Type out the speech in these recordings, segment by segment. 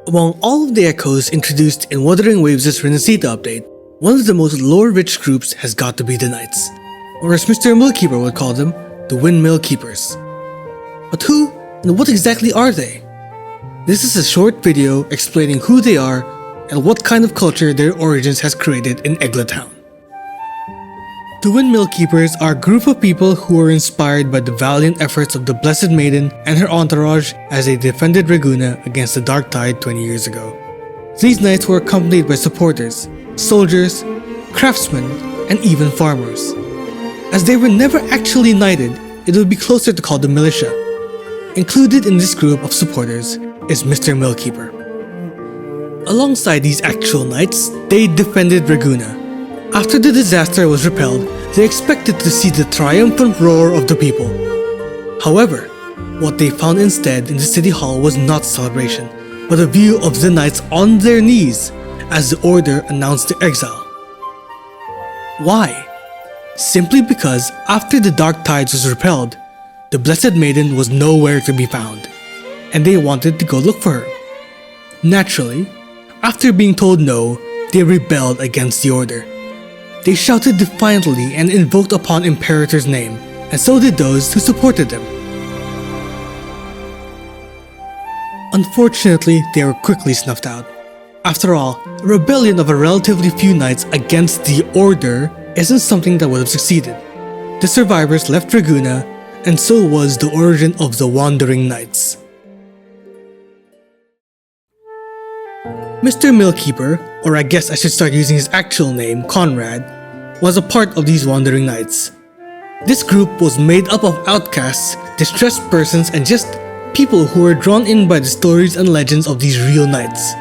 Among all of the echoes introduced in Wuthering Waves' Rinascita update, one of the most lore-rich groups has got to be the Knights, or as Mr. Millkeeper would call them, the Windmill Keepers. But who and what exactly are they? This is a short video explaining who they are and what kind of culture their origins has created in Eglatown. The Windmill Keepers are a group of people who were inspired by the valiant efforts of the Blessed Maiden and her entourage as they defended Ragunna against the Dark Tide 20 years ago. These knights were accompanied by supporters, soldiers, craftsmen, and even farmers. As they were never actually knighted, it would be closer to call them militia. Included in this group of supporters is Mr. Millkeeper. Alongside these actual knights, they defended Ragunna. After the disaster was repelled, they expected to see the triumphant roar of the people. However, what they found instead in the city hall was not celebration, but a view of the knights on their knees as the order announced their exile. Why? Simply because after the Dark Tides was repelled, the Blessed Maiden was nowhere to be found, and they wanted to go look for her. Naturally, after being told no, they rebelled against the order. They shouted defiantly and invoked upon Imperator's name, and so did those who supported them. Unfortunately, they were quickly snuffed out. After all, a rebellion of a relatively few knights against the order isn't something that would have succeeded. The survivors left Ragunna, and so was the origin of the Wandering Knights. Mr. Millkeeper, or I guess I should start using his actual name, Conrad, was a part of these Wandering Knights. This group was made up of outcasts, distressed persons, and just people who were drawn in by the stories and legends of these real knights.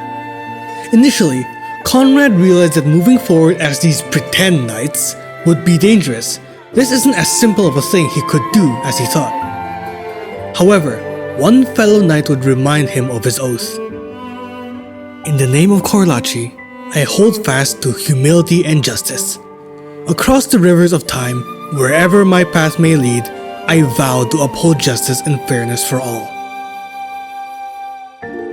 Initially, Conrad realized that moving forward as these pretend knights would be dangerous. This isn't as simple of a thing he could do as he thought. However, one fellow knight would remind him of his oath. In the name of Korlachi, I hold fast to humility and justice. Across the rivers of time, wherever my path may lead, I vow to uphold justice and fairness for all.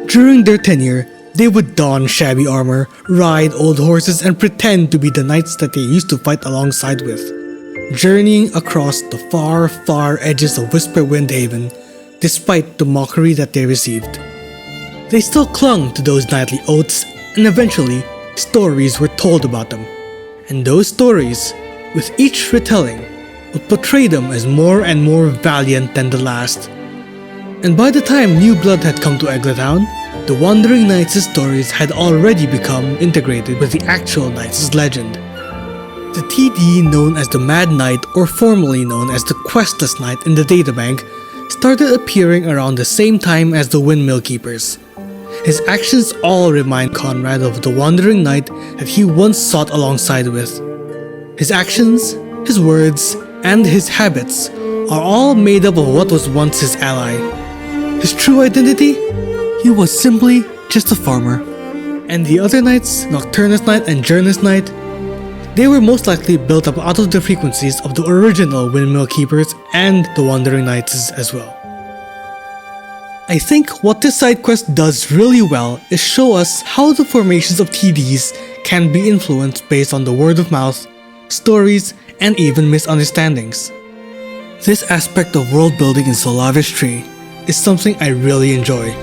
During their tenure, they would don shabby armor, ride old horses, and pretend to be the knights that they used to fight alongside with, journeying across the far, far edges of Whisperwind Haven, despite the mockery that they received. They still clung to those knightly oaths, and eventually, stories were told about them. And those stories, with each retelling, would portray them as more and more valiant than the last. And by the time new blood had come to Eglatown, the Wandering Knights' stories had already become integrated with the actual Knights' legend. The TD known as the Mad Knight, or formerly known as the Questless Knight in the databank, started appearing around the same time as the Windmill Keepers. His actions all remind Conrad of the Wandering Knight that he once sought alongside with. His actions, his words, and his habits are all made up of what was once his ally. His true identity? He was simply just a farmer. And the other knights, Nocturnus Knight and Journus Knight, they were most likely built up out of the frequencies of the original Windmill Keepers and the Wandering Knights as well. I think what this side quest does really well is show us how the formations of TDs can be influenced based on the word of mouth, stories, and even misunderstandings. This aspect of world building in Solaris Tree is something I really enjoy.